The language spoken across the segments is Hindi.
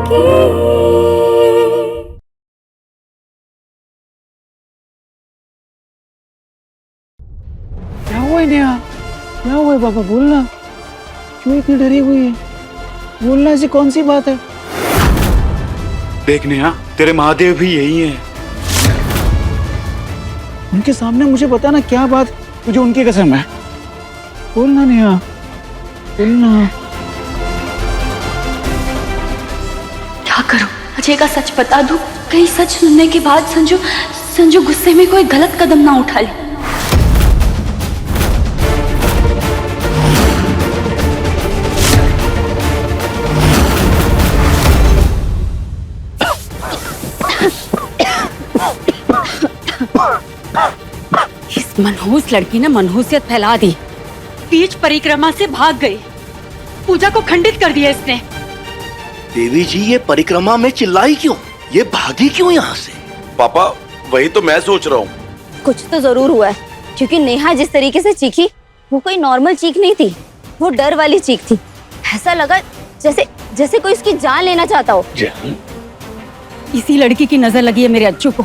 क्या हुआ है नेहा? क्या हुआ है पापा? बोलना, क्यों इतनी डरी हुई है? बोलना, ऐसी कौन सी बात है? देख नेहा, तेरे महादेव भी यही हैं। उनके सामने मुझे बताना क्या बात, तुझे उनकी कसम है। बोलना नेहा, बोलना। क्या करूं? अजय का सच बता दूं? कहीं सच सुनने के बाद संजू गुस्से में कोई गलत कदम ना उठा ले। इस मनहूस लड़की ने मनहूसियत फैला दी, बीच परिक्रमा से भाग गई, पूजा को खंडित कर दिया इसने। देवी जी, ये परिक्रमा में चिल्लाई क्यों? ये भागी क्यों यहाँ से? पापा, वही तो मैं सोच रहा हूँ। कुछ तो जरूर हुआ है, क्योंकि नेहा जिस तरीके से चीखी वो कोई नॉर्मल चीख नहीं थी, वो डर वाली चीख थी। ऐसा लगा जैसे कोई उसकी जान लेना चाहता हो। इसी लड़की की नजर लगी है मेरे अज्जू को,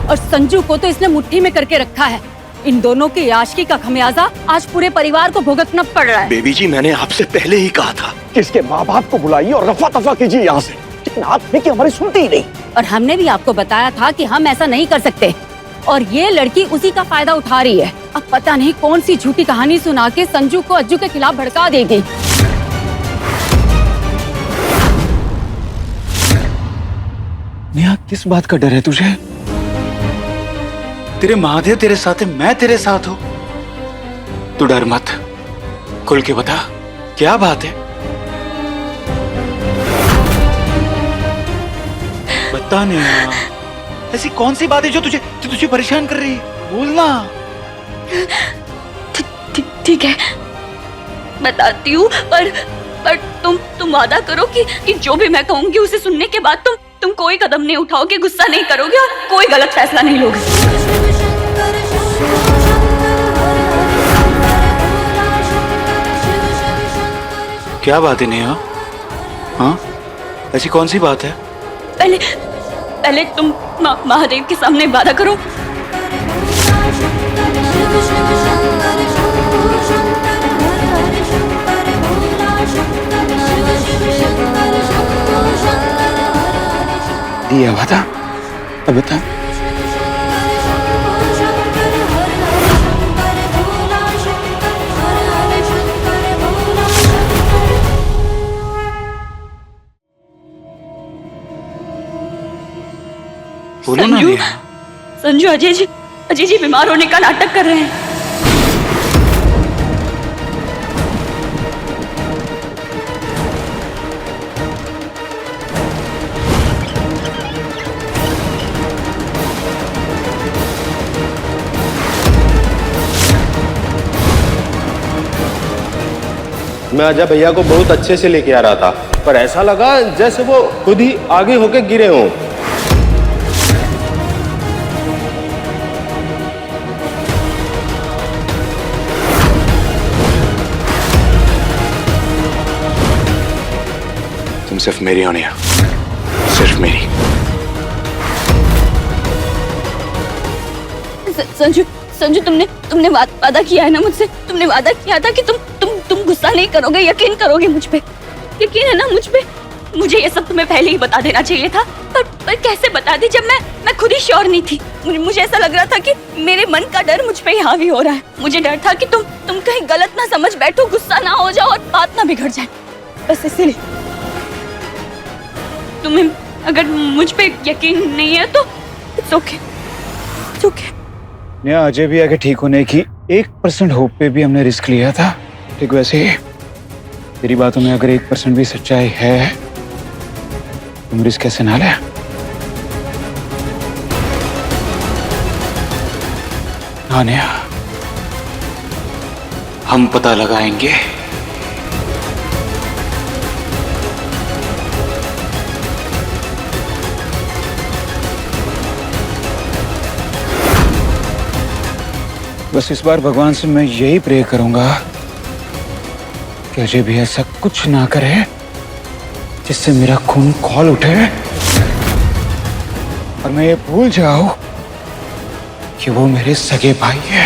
और संजू को तो इसने मुट्ठी में करके रखा है। इन दोनों की आशिकी का खमियाजा आज पूरे परिवार को भुगतना पड़ रहा है। बेबी जी, मैंने आपसे पहले ही कहा था कि इसके माँ बाप को बुलाइए और रफा तफा कीजिए यहाँ से, लेकिन आपने की हमारी सुनती ही नहीं। और हमने भी आपको बताया था कि हम ऐसा नहीं कर सकते, और ये लड़की उसी का फायदा उठा रही है। अब पता नहीं कौन सी झूठी कहानी सुना के संजू को अज्जू के खिलाफ भड़का देगी। नेहा, किस बात का डर है तुझे? तेरे महादेव तेरे साथ है, मैं तेरे साथ हूं। तू डर मत, खुल के बता क्या बात है। बता नेहा, ऐसी कौन सी बात है जो तुझे परेशान कर रही है? बोलना। ठीक है, बताती हूँ, पर तुम वादा करो कि जो भी मैं कहूंगी उसे सुनने के बाद तुम कोई कदम नहीं उठाओगे, गुस्सा नहीं करोगे और कोई गलत फैसला नहीं लोगे। क्या बात है नेहा? हाँ, ऐसी कौन सी बात है? पहले तुम महादेव के सामने वादा करो। दिया वादा, अब बता। बोलो ना नेहा। संजू, अजय जी बीमार होने का नाटक कर रहे हैं। मैं अजय भैया को बहुत अच्छे से लेके आ रहा था, पर ऐसा लगा जैसे वो खुद ही आगे होके गिरे हों। तुम सिर्फ मेरी हो नेहा, सिर्फ मेरी। संजू, तुमने वादा किया है ना मुझसे? तुमने वादा किया था कि तुम गुस्सा नहीं करोगे, यकीन करोगे मुझ पे? यकीन है ना मुझ पे? मुझे ये सब तुम्हें पहले ही बता देना चाहिए था, पर कैसे बता दी जब मैं खुद ही श्योर नहीं थी। मुझे ऐसा लग रहा था कि मेरे मन का डर मुझ पे ही हावी हो रहा है। मुझे डर था कि तुम कहीं गलत ना समझ बैठो, गुस्सा ना हो जाओ और बात ना बिगड़ जाए। बस इसीलिए तुम्हें अगर मुझ पे यकीन नहीं है तो इट्स ओके। नेहा, अजय भैया के ठीक होने की 1% होप पे भी हमने रिस्क लिया था। ठीक वैसे ही तेरी बातों में अगर 1% भी सच्चाई है, तुम रिस्क कैसे ना ले? हाँ नेहा, हम पता लगाएंगे। बस इस बार भगवान से मैं यही प्रे करूंगा कि अजय भी ऐसा कुछ ना करे जिससे मेरा खून खौल उठे और मैं ये भूल जाऊं कि वो मेरे सगे भाई है।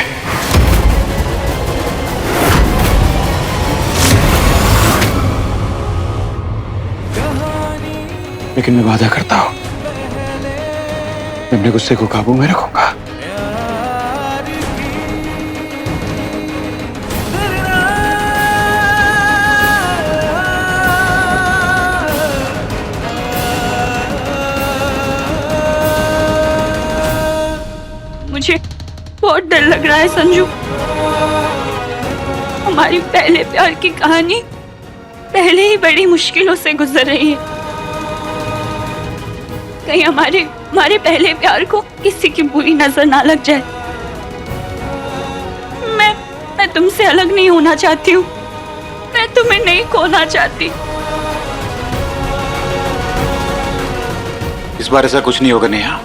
लेकिन मैं वादा करता हूं, मैं अपने गुस्से को काबू में रखूंगा। मुझे बहुत डर लग रहा है संजू। हमारी पहले प्यार की कहानी पहले ही बड़ी मुश्किलों से गुजर रही है। कहीं हमारे पहले प्यार को किसी की बुरी नजर ना लग जाए। मैं तुमसे अलग नहीं होना चाहती हूँ। मैं तुम्हें नहीं खोना चाहती। इस बार ऐसा कुछ नहीं होगा नेहा,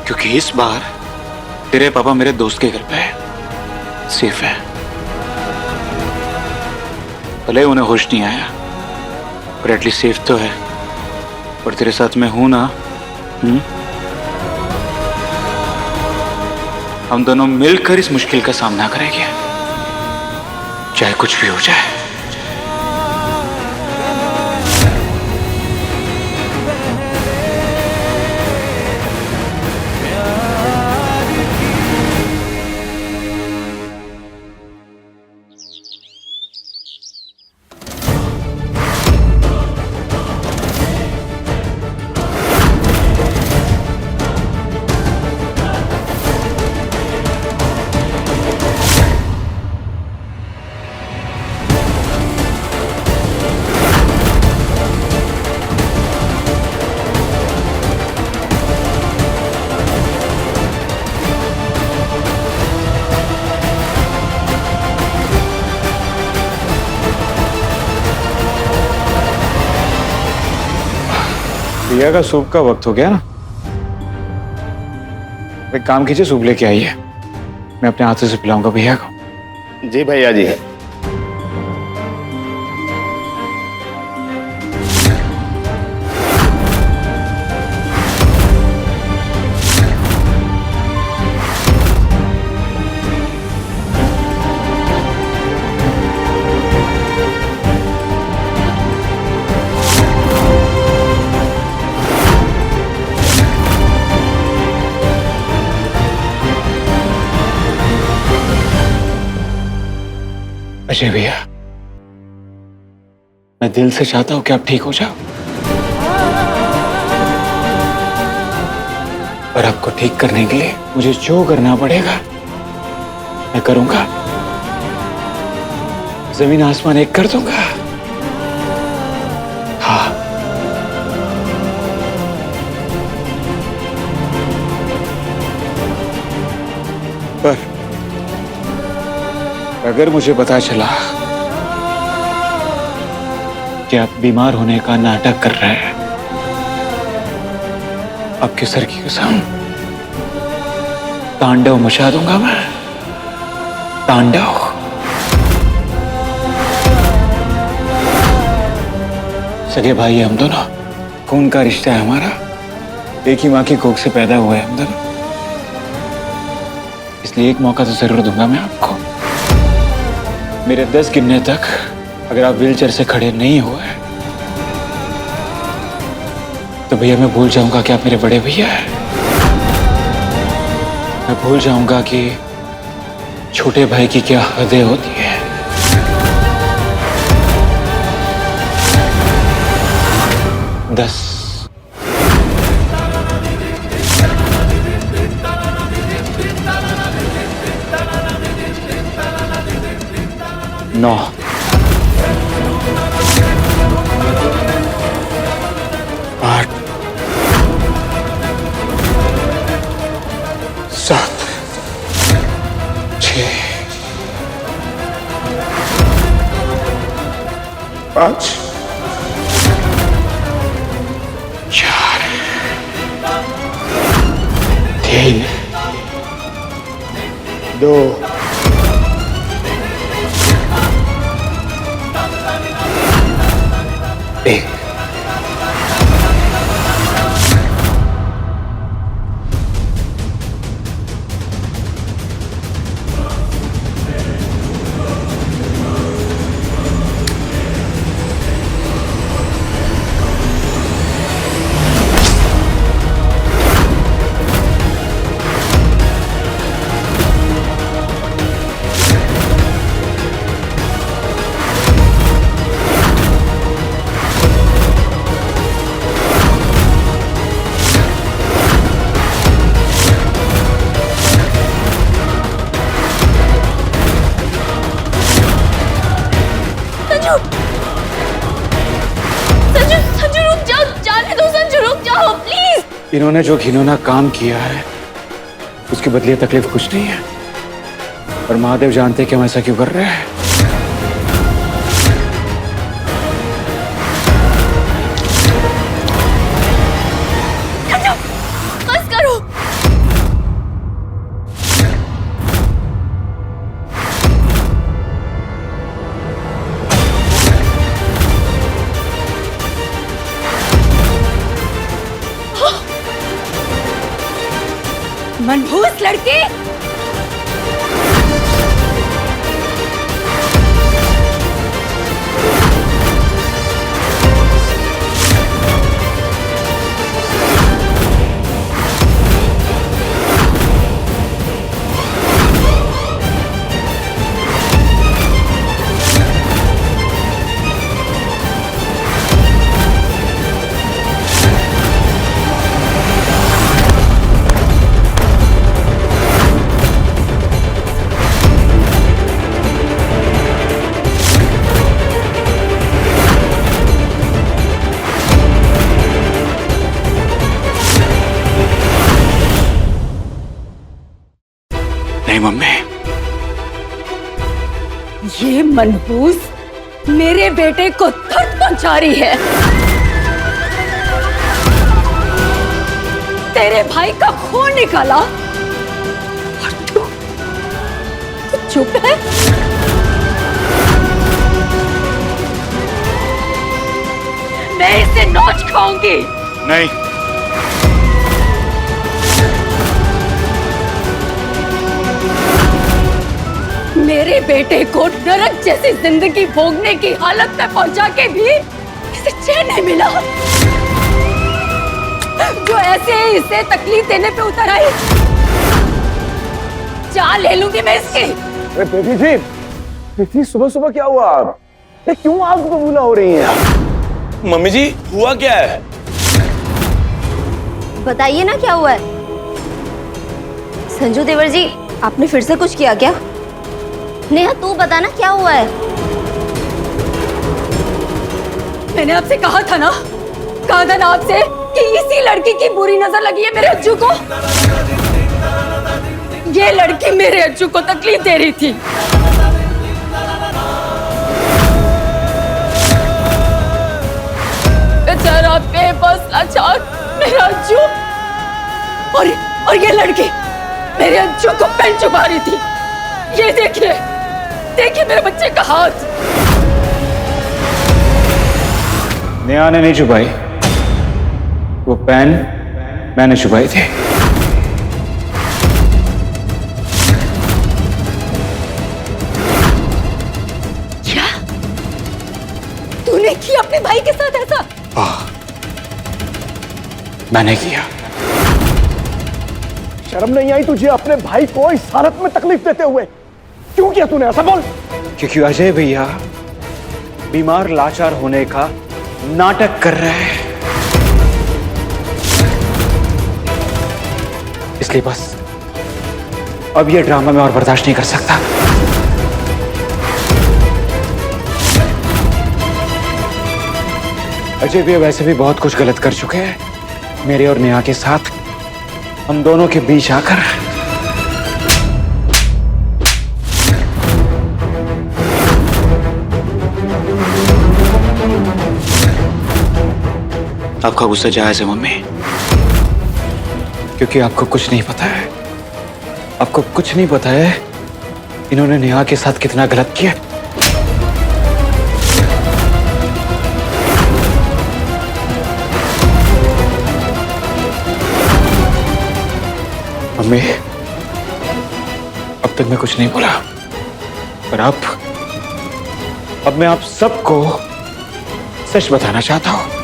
क्योंकि इस बार तेरे पापा मेरे दोस्त के घर पे है, सेफ है। भले उन्हें होश नहीं आया पर एटलीस्ट सेफ तो है। और तेरे साथ मैं हूं ना। हम दोनों मिलकर इस मुश्किल का सामना करेंगे, चाहे कुछ भी हो जाए। भैया का सूप का वक्त हो गया ना। एक काम कीजिए, सूप लेके आइए, मैं अपने हाथों से पिलाऊंगा भैया को। जी भैया जी। अजय भैया, मैं दिल से चाहता हूं कि आप ठीक हो जाओ, और आपको ठीक करने के लिए मुझे जो करना पड़ेगा मैं करूंगा। जमीन आसमान एक कर दूंगा। हाँ, पर अगर मुझे पता चला कि आप बीमार होने का नाटक कर रहे हैं, आपके सर की कसम तांडव मचा दूंगा मैं, तांडव। सगे भाई है हम दोनों, खून का रिश्ता है हमारा, एक ही माँ की कोख से पैदा हुए हम दोनों, इसलिए एक मौका तो जरूर दूंगा मैं आपको। मेरे 10 गिनने तक अगर आप व्हीलचेयर से खड़े नहीं हुए तो भैया मैं भूल जाऊंगा कि आप मेरे बड़े भैया हैं। मैं भूल जाऊंगा कि छोटे भाई की क्या हदें होती है। दस, 9, 8, 7, 6, 5, 4, 3, 2, 1। संजू संजू रुक जाओ, जाने दो संजू, रुक जाओ प्लीज। इन्होंने जो घिनौना काम किया है उसके बदले तकलीफ कुछ नहीं है, और महादेव जानते कि हम ऐसा क्यों कर रहे हैं। संजू बस करो। मनहूस लड़की, नहीं मम्मी, ये मनहूस मेरे बेटे को दर्द पहुंचा रही है। तेरे भाई का खून निकाला और तू चुप है। मैं इसे नोच खाऊंगी। नहीं, मेरे बेटे को नरक जैसी जिंदगी भोगने की हालत में पहुंचा के भी इसे चैन नहीं मिला। जो ऐसे इसे तकलीफ देने पे उतर आई, जान ले लूंगी मैं इसकी। बेबी जी, इतनी सुबह सुबह क्या हुआ? ये क्यों आग बबूला हो रही हैं? मम्मी जी हुआ क्या है? बताइए ना क्या हुआ है। संजू देवर जी, आपने फिर से कुछ किया क्या? नेहा तू बता ना क्या हुआ है। मैंने आपसे कहा था ना आपसे कि इसी लड़की की बुरी नजर लगी है मेरे अज्जू को। ये लड़की मेरे अज्जू को तकलीफ दे रही थी। बेचारा बेबस लाचार मेरा अज्जू, और ये लड़की मेरे अज्जू को पेन चुबा रही थी। ये देखिए मेरे बच्चे का हाथ। नेहा ने नहीं छुपाई, वो पेन मैंने छुपाई थी। क्या तूने किया अपने भाई के साथ ऐसा? मैंने किया। शर्म नहीं आई तुझे अपने भाई को इस हालत में तकलीफ देते हुए? क्यों किया तूने ऐसा? बोल। क्योंकि अजय भैया बीमार लाचार होने का नाटक कर रहे हैं, इसलिए बस अब ये ड्रामा मैं और बर्दाश्त नहीं कर सकता। अजय भैया वैसे भी बहुत कुछ गलत कर चुके हैं, मेरे और नेहा के साथ हम दोनों के बीच आकर। आपका गुस्सा जायज है मम्मी, क्योंकि आपको कुछ नहीं पता है, आपको कुछ नहीं पता है इन्होंने नेहा के साथ कितना गलत किया। मम्मी, अब तक मैं कुछ नहीं बोला, पर अब मैं आप सबको सच बताना चाहता हूं।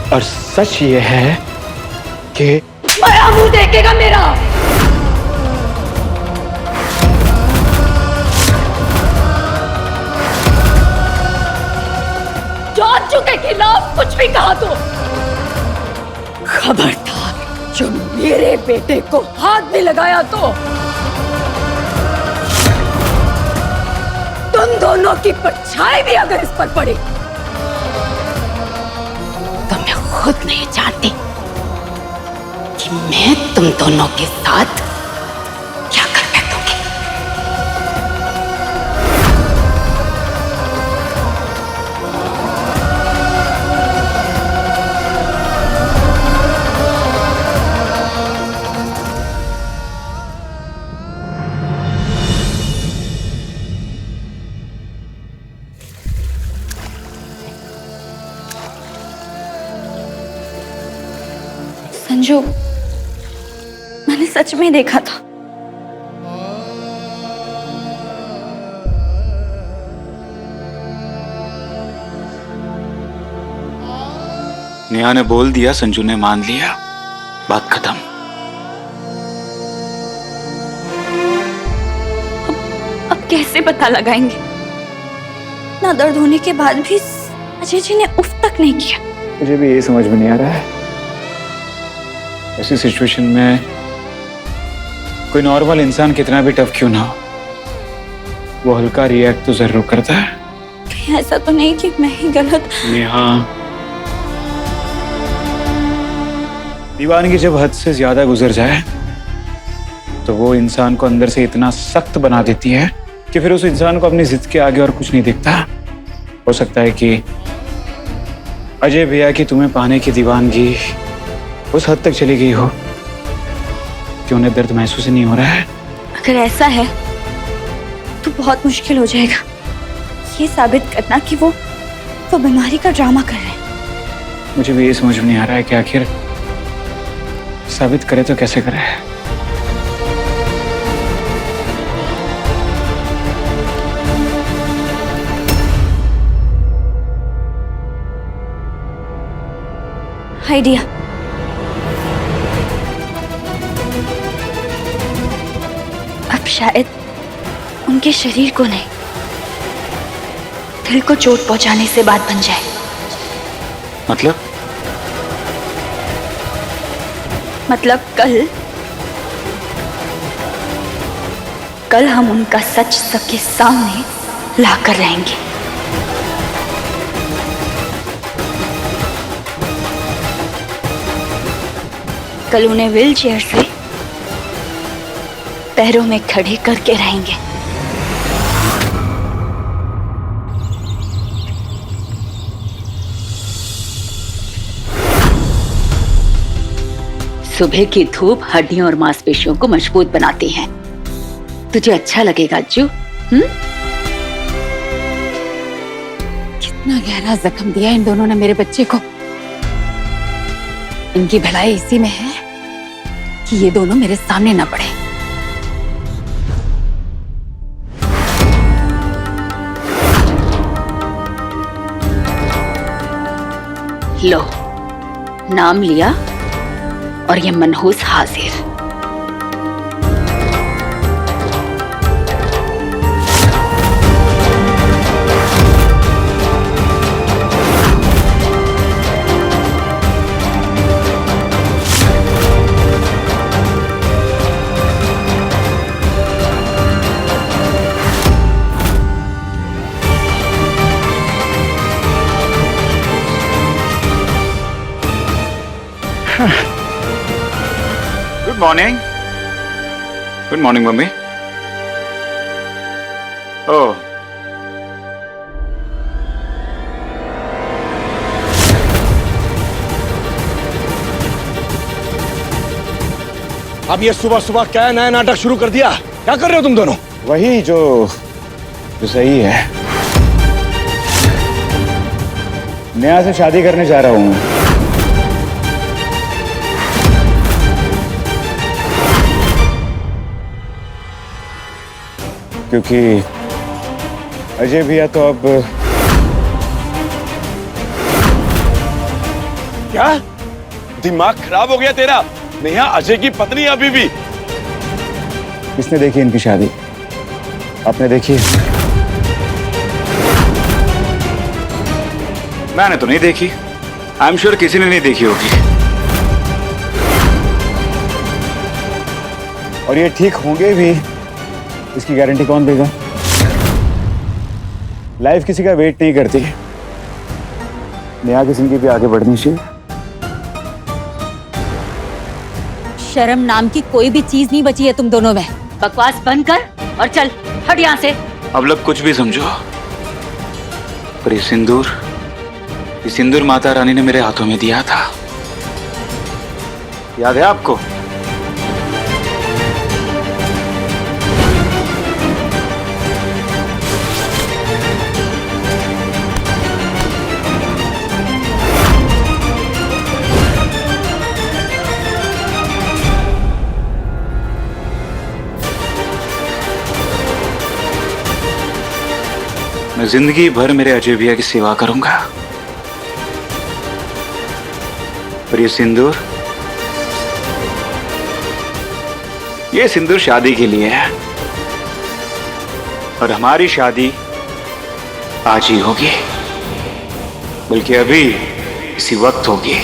और सच ये है कि बड़ा मुंह देखेगा मेरा। जॉर्ज के खिलाफ कुछ भी कहा तो खबरदार, जो मेरे बेटे को हाथ भी लगाया तो तुम तुम दोनों की परछाई भी अगर इस पर पड़े तो मैं खुद नहीं जानती कि मैं तुम दोनों के साथ क्या कर बैठूंगी। संजू, मैंने सच में देखा था। नेहा ने बोल दिया, संजू ने मान लिया, बात खत्म। अब कैसे पता लगाएंगे? ना दर्द होने के बाद भी अजय जी ने उफ तक नहीं किया। मुझे भी ये समझ में नहीं आ रहा है, ऐसी सिचुएशन में कोई नॉर्मल इंसान कितना भी टफ क्यों ना हो, वो हल्का रिएक्ट तो जरूर करता है। कहीं ऐसा तो नहीं कि मैं ही गलत? नेहा, दीवानगी जब हद से ज्यादा गुजर जाए तो वो इंसान को अंदर से इतना सख्त बना देती है कि फिर उस इंसान को अपनी जिद के आगे और कुछ नहीं दिखता। हो सकता है कि अजय भैया की तुम्हें पाने की दीवानगी उस हद तक चली गई हो कि उन्हें दर्द महसूस ही नहीं हो रहा है। अगर ऐसा है तो बहुत मुश्किल हो जाएगा ये साबित करना कि वो बीमारी का ड्रामा कर रहे हैं। मुझे भी ये समझ में नहीं आ रहा है कि आखिर साबित करे तो कैसे करे। आइडिया। अब शायद उनके शरीर को नहीं, दिल को चोट पहुंचाने से बात बन जाए। मतलब कल हम उनका सच सबके सामने लाकर रहेंगे। कल उन्हें व्हील चेयर से पैरों में खड़े करके रहेंगे। सुबह की धूप हड्डियों और मांसपेशियों को मजबूत बनाती है। तुझे अच्छा लगेगा अज्जू? कितना गहरा जख्म दिया इन दोनों ने मेरे बच्चे को। इनकी भलाई इसी में है कि ये दोनों मेरे सामने ना पड़े। लो, नाम लिया और ये मनहूस हाजिर। Good morning mummy. ओह, अब ये सुबह सुबह क्या नया नाटक शुरू कर दिया? क्या कर रहे हो तुम दोनों? वही जो सही है। नेहा से शादी करने जा रहा हूँ। क्योंकि अजय भैया तो अब क्या दिमाग खराब हो गया तेरा? नेहा अजय की पत्नी अभी भी। किसने देखी इनकी शादी? आपने देखी? मैंने तो नहीं देखी। आई एम श्योर किसी ने नहीं देखी होगी। और ये ठीक होंगे भी, इसकी गारंटी कौन देगा? लाइफ किसी का वेट नहीं करती। नेहा की जिंदगी भी आगे बढ़नी चाहिए। शर्म नाम की कोई भी चीज नहीं बची है तुम दोनों में। बकवास बंद कर और चल हट यहाँ से। अब लोग कुछ भी समझो, पर ये सिंदूर माता रानी ने मेरे हाथों में दिया था, याद है आपको? मैं जिंदगी भर मेरे अजय भैया की सेवा करूंगा, पर ये सिंदूर शादी के लिए है, और हमारी शादी आज ही होगी, बल्कि अभी इसी वक्त होगी।